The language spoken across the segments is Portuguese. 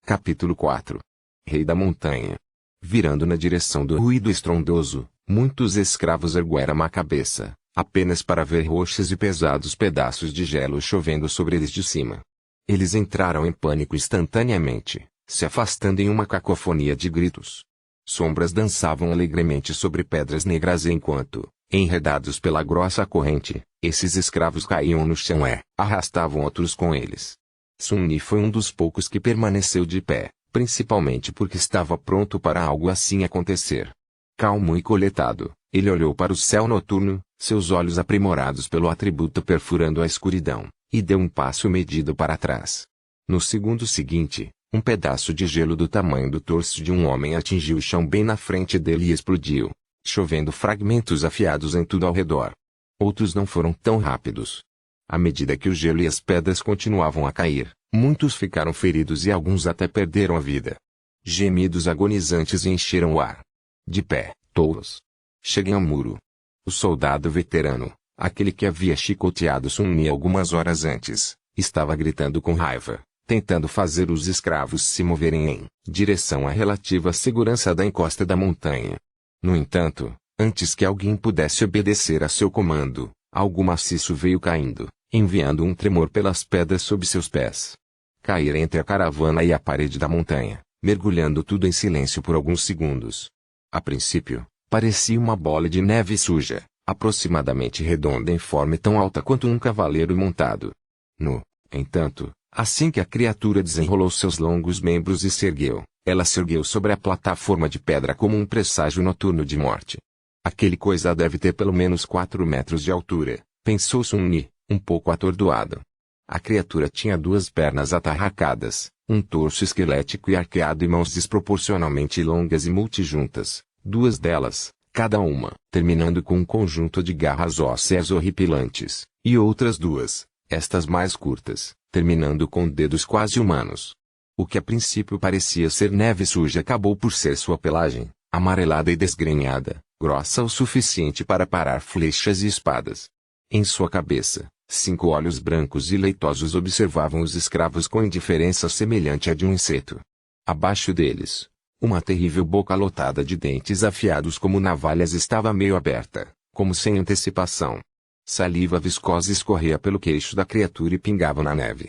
Capítulo 4. Rei da Montanha. Virando na direção do ruído estrondoso, muitos escravos ergueram a cabeça, apenas para ver roxos e pesados pedaços de gelo chovendo sobre eles de cima. Eles entraram em pânico instantaneamente, se afastando em uma cacofonia de gritos. Sombras dançavam alegremente sobre pedras negras enquanto, enredados pela grossa corrente, esses escravos caíam no chão e arrastavam outros com eles. Sun Yi foi um dos poucos que permaneceu de pé, principalmente porque estava pronto para algo assim acontecer. Calmo e coletado, ele olhou para o céu noturno, seus olhos aprimorados pelo atributo perfurando a escuridão, e deu um passo medido para trás. No segundo seguinte, um pedaço de gelo do tamanho do torso de um homem atingiu o chão bem na frente dele e explodiu, chovendo fragmentos afiados em tudo ao redor. Outros não foram tão rápidos. À medida que o gelo e as pedras continuavam a cair, muitos ficaram feridos e alguns até perderam a vida. Gemidos agonizantes encheram o ar. De pé, tolos. Cheguem ao muro. O soldado veterano, aquele que havia chicoteado Sun Yi algumas horas antes, estava gritando com raiva, tentando fazer os escravos se moverem em direção à relativa segurança da encosta da montanha. No entanto, antes que alguém pudesse obedecer a seu comando, algo maciço veio caindo, enviando um tremor pelas pedras sob seus pés. Cair entre a caravana e a parede da montanha, mergulhando tudo em silêncio por alguns segundos. A princípio, parecia uma bola de neve suja, aproximadamente redonda em forma tão alta quanto um cavaleiro montado. No entanto, assim que a criatura desenrolou seus longos membros e se ergueu, ela se ergueu sobre a plataforma de pedra como um presságio noturno de morte. Aquele coisa deve ter pelo menos 4 metros de altura, pensou Sun Yi, um pouco atordoado. A criatura tinha 2 pernas atarracadas, um torso esquelético e arqueado e mãos desproporcionalmente longas e multijuntas, 2 delas, cada uma, terminando com um conjunto de garras ósseas horripilantes, e outras 2, estas mais curtas, terminando com dedos quase humanos. O que a princípio parecia ser neve suja acabou por ser sua pelagem, amarelada e desgrenhada, grossa o suficiente para parar flechas e espadas. Em sua cabeça, 5 olhos brancos e leitosos observavam os escravos com indiferença semelhante à de um inseto. Abaixo deles, uma terrível boca lotada de dentes afiados como navalhas estava meio aberta, como sem antecipação. Saliva viscosa escorria pelo queixo da criatura e pingava na neve.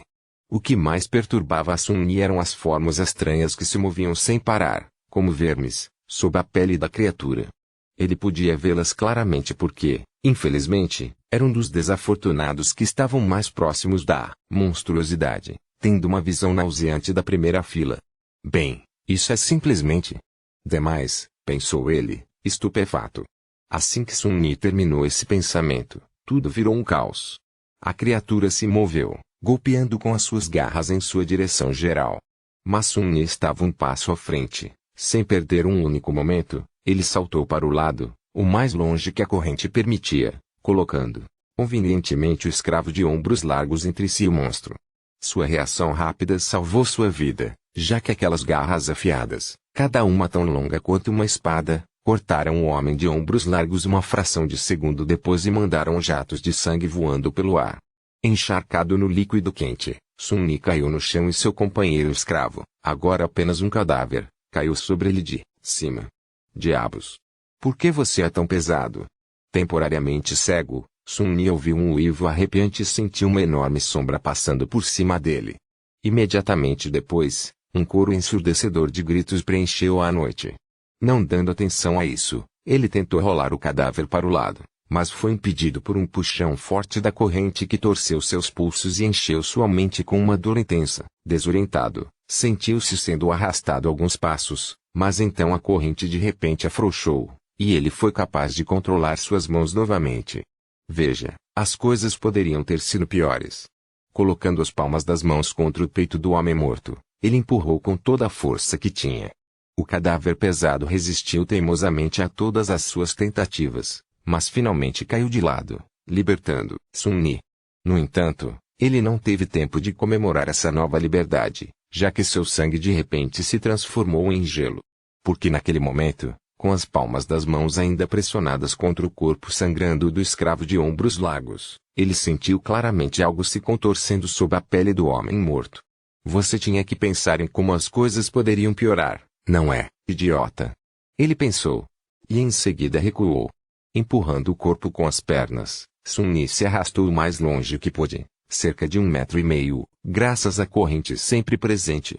O que mais perturbava a Sun Yi eram as formas estranhas que se moviam sem parar, como vermes, sob a pele da criatura. Ele podia vê-las claramente porque, infelizmente, era um dos desafortunados que estavam mais próximos da monstruosidade, tendo uma visão nauseante da primeira fila. Bem, isso é simplesmente demais, pensou ele, estupefato. Assim que Sun Yi terminou esse pensamento, tudo virou um caos. A criatura se moveu, golpeando com as suas garras em sua direção geral. Mas Sun Yi estava um passo à frente. Sem perder um único momento, ele saltou para o lado, o mais longe que a corrente permitia, colocando, convenientemente o escravo de ombros largos entre si e o monstro. Sua reação rápida salvou sua vida, já que aquelas garras afiadas, cada uma tão longa quanto uma espada, cortaram o homem de ombros largos uma fração de segundo depois e mandaram jatos de sangue voando pelo ar. Encharcado no líquido quente, Sun Yi caiu no chão e seu companheiro escravo, agora apenas um cadáver, caiu sobre ele de cima. Diabos! Por que você é tão pesado? Temporariamente cego, Sun Yi ouviu um uivo arrepiante e sentiu uma enorme sombra passando por cima dele. Imediatamente depois, um coro ensurdecedor de gritos preencheu a noite. Não dando atenção a isso, ele tentou rolar o cadáver para o lado, mas foi impedido por um puxão forte da corrente que torceu seus pulsos e encheu sua mente com uma dor intensa. Desorientado, sentiu-se sendo arrastado alguns passos, mas então a corrente de repente afrouxou, e ele foi capaz de controlar suas mãos novamente. Veja, as coisas poderiam ter sido piores. Colocando as palmas das mãos contra o peito do homem morto, ele empurrou com toda a força que tinha. O cadáver pesado resistiu teimosamente a todas as suas tentativas, mas finalmente caiu de lado, libertando Sun Yi. No entanto, ele não teve tempo de comemorar essa nova liberdade, já que seu sangue de repente se transformou em gelo. Porque naquele momento, com as palmas das mãos ainda pressionadas contra o corpo sangrando do escravo de ombros largos, ele sentiu claramente algo se contorcendo sob a pele do homem morto. Você tinha que pensar em como as coisas poderiam piorar, não é, idiota? Ele pensou. E em seguida recuou. Empurrando o corpo com as pernas, Sun-Yi se arrastou o mais longe que pôde, cerca de 1,5 metros, graças à corrente sempre presente.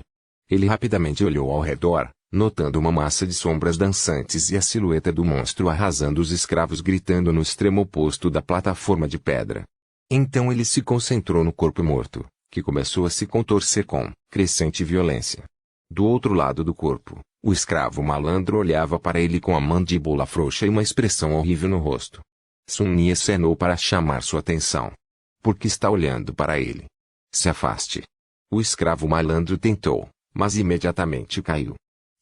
Ele rapidamente olhou ao redor, notando uma massa de sombras dançantes e a silhueta do monstro arrasando os escravos gritando no extremo oposto da plataforma de pedra. Então ele se concentrou no corpo morto, que começou a se contorcer com crescente violência. Do outro lado do corpo, o escravo malandro olhava para ele com a mandíbula frouxa e uma expressão horrível no rosto. Sun-Yi acenou para chamar sua atenção. Por que está olhando para ele? Se afaste. O escravo malandro tentou, mas imediatamente caiu.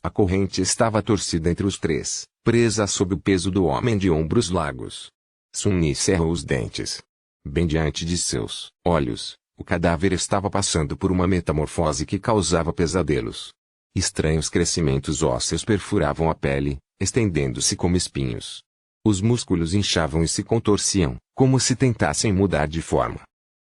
A corrente estava torcida entre os três, presa sob o peso do homem de ombros largos. Sun-Yi cerrou os dentes. Bem diante de seus olhos, o cadáver estava passando por uma metamorfose que causava pesadelos. Estranhos crescimentos ósseos perfuravam a pele, estendendo-se como espinhos. Os músculos inchavam e se contorciam, como se tentassem mudar de forma.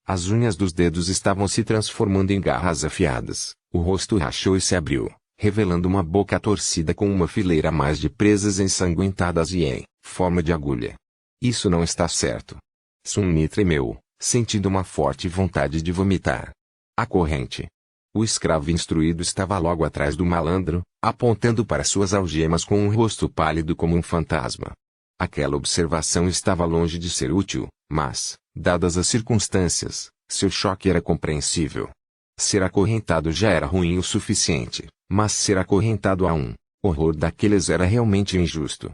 As unhas dos dedos estavam se transformando em garras afiadas, o rosto rachou e se abriu, revelando uma boca torcida com uma fileira a mais de presas ensanguentadas e em forma de agulha. Isso não está certo. Sun-Yi tremeu, sentindo uma forte vontade de vomitar. A corrente. O escravo instruído estava logo atrás do malandro, apontando para suas algemas com um rosto pálido como um fantasma. Aquela observação estava longe de ser útil, mas, dadas as circunstâncias, seu choque era compreensível. Ser acorrentado já era ruim o suficiente, mas ser acorrentado a um horror daqueles era realmente injusto.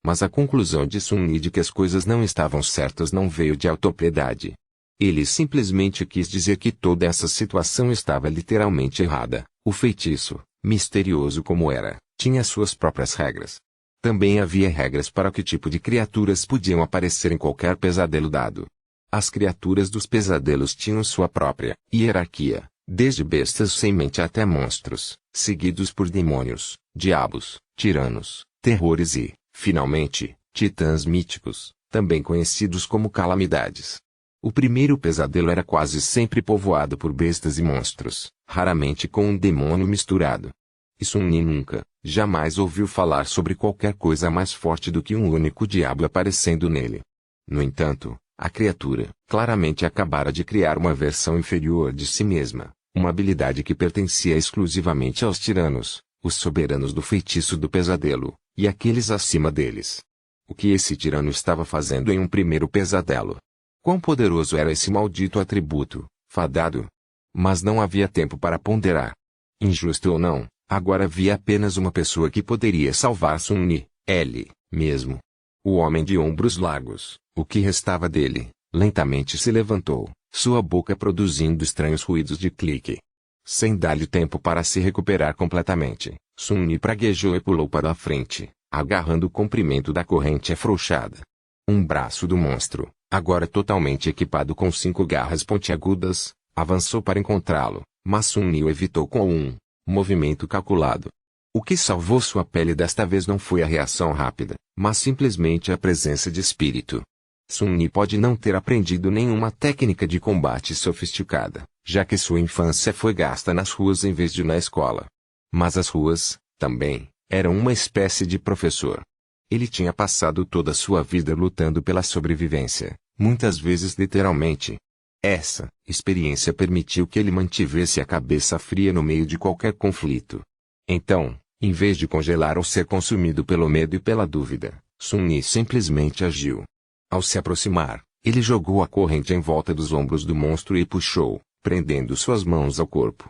Mas a conclusão de Sun-Yi de que as coisas não estavam certas não veio de autopiedade. Ele simplesmente quis dizer que toda essa situação estava literalmente errada. O feitiço, misterioso como era, tinha suas próprias regras. Também havia regras para que tipo de criaturas podiam aparecer em qualquer pesadelo dado. As criaturas dos pesadelos tinham sua própria hierarquia, desde bestas sem mente até monstros, seguidos por demônios, diabos, tiranos, terrores e, finalmente, titãs míticos, também conhecidos como calamidades. O primeiro pesadelo era quase sempre povoado por bestas e monstros, raramente com um demônio misturado. E Sun-Yi nunca, jamais ouviu falar sobre qualquer coisa mais forte do que um único diabo aparecendo nele. No entanto, a criatura, claramente acabara de criar uma versão inferior de si mesma, uma habilidade que pertencia exclusivamente aos tiranos, os soberanos do feitiço do pesadelo, e aqueles acima deles. O que esse tirano estava fazendo em um primeiro pesadelo? Quão poderoso era esse maldito atributo, fadado? Mas não havia tempo para ponderar. Injusto ou não, agora havia apenas uma pessoa que poderia salvar Sun-Yi, ele mesmo. O homem de ombros largos, o que restava dele, lentamente se levantou, sua boca produzindo estranhos ruídos de clique. Sem dar-lhe tempo para se recuperar completamente, Sun-Yi praguejou e pulou para a frente, agarrando o comprimento da corrente afrouxada. Um braço do monstro, agora totalmente equipado com 5 garras pontiagudas, avançou para encontrá-lo, mas Sun-Yi o evitou com um movimento calculado. O que salvou sua pele desta vez não foi a reação rápida, mas simplesmente a presença de espírito. Sun-Yi pode não ter aprendido nenhuma técnica de combate sofisticada, já que sua infância foi gasta nas ruas em vez de na escola. Mas as ruas, também, eram uma espécie de professor. Ele tinha passado toda a sua vida lutando pela sobrevivência, muitas vezes literalmente. Essa experiência permitiu que ele mantivesse a cabeça fria no meio de qualquer conflito. Então, em vez de congelar ou ser consumido pelo medo e pela dúvida, Sun-Yi simplesmente agiu. Ao se aproximar, ele jogou a corrente em volta dos ombros do monstro e puxou, prendendo suas mãos ao corpo.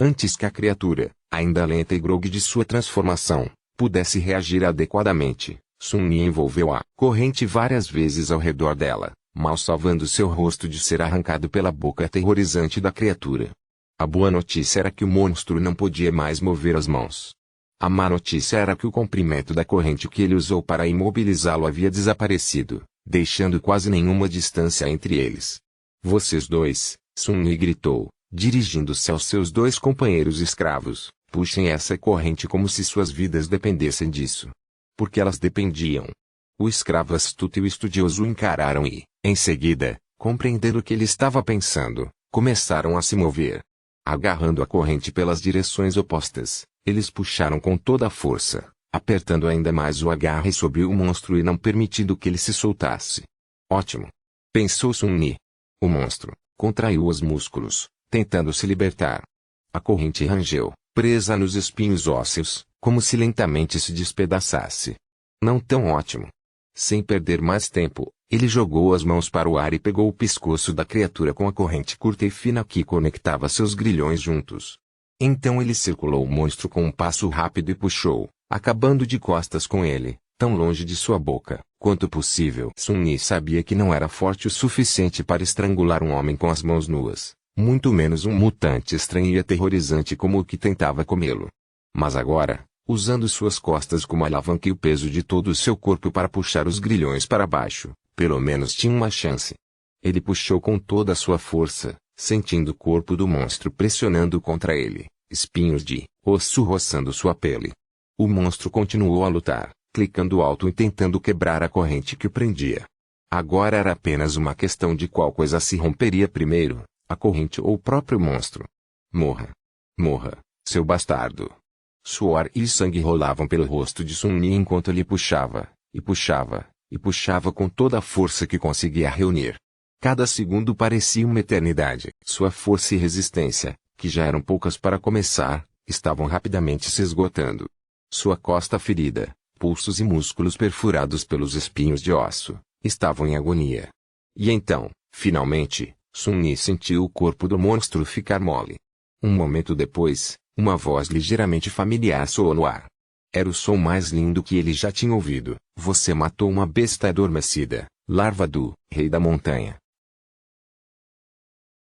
Antes que a criatura, ainda lenta e grogue de sua transformação, pudesse reagir adequadamente, Sun-Yi envolveu a corrente várias vezes ao redor dela, mal salvando seu rosto de ser arrancado pela boca aterrorizante da criatura. A boa notícia era que o monstro não podia mais mover as mãos. A má notícia era que o comprimento da corrente que ele usou para imobilizá-lo havia desaparecido, deixando quase nenhuma distância entre eles. Vocês dois, Sun-Yi gritou, dirigindo-se aos seus 2 companheiros escravos, puxem essa corrente como se suas vidas dependessem disso. Porque elas dependiam. O escravo astuto e o estudioso o encararam e, em seguida, compreendendo o que ele estava pensando, começaram a se mover. Agarrando a corrente pelas direções opostas, eles puxaram com toda a força, apertando ainda mais o agarre sobre o monstro e não permitindo que ele se soltasse. Ótimo! Pensou Sun Yi. O monstro contraiu os músculos, tentando se libertar. A corrente rangeu, presa nos espinhos ósseos, como se lentamente se despedaçasse. Não tão ótimo. Sem perder mais tempo, ele jogou as mãos para o ar e pegou o pescoço da criatura com a corrente curta e fina que conectava seus grilhões juntos. Então ele circulou o monstro com um passo rápido e puxou, acabando de costas com ele, tão longe de sua boca quanto possível. Sun Yi sabia que não era forte o suficiente para estrangular um homem com as mãos nuas, muito menos um mutante estranho e aterrorizante como o que tentava comê-lo. Mas agora, usando suas costas como alavanca e o peso de todo o seu corpo para puxar os grilhões para baixo, pelo menos tinha uma chance. Ele puxou com toda a sua força, sentindo o corpo do monstro pressionando contra ele, espinhos de osso roçando sua pele. O monstro continuou a lutar, clicando alto e tentando quebrar a corrente que o prendia. Agora era apenas uma questão de qual coisa se romperia primeiro, a corrente ou o próprio monstro. Morra! Morra, seu bastardo! Suor e sangue rolavam pelo rosto de Sun Yi enquanto ele puxava, e puxava, e puxava com toda a força que conseguia reunir. Cada segundo parecia uma eternidade. Sua força e resistência, que já eram poucas para começar, estavam rapidamente se esgotando. Sua costa ferida, pulsos e músculos perfurados pelos espinhos de osso, estavam em agonia. E então, finalmente, Sun Yi sentiu o corpo do monstro ficar mole. Um momento depois, uma voz ligeiramente familiar soou no ar. Era o som mais lindo que ele já tinha ouvido. Você matou uma besta adormecida, larva do Rei da Montanha.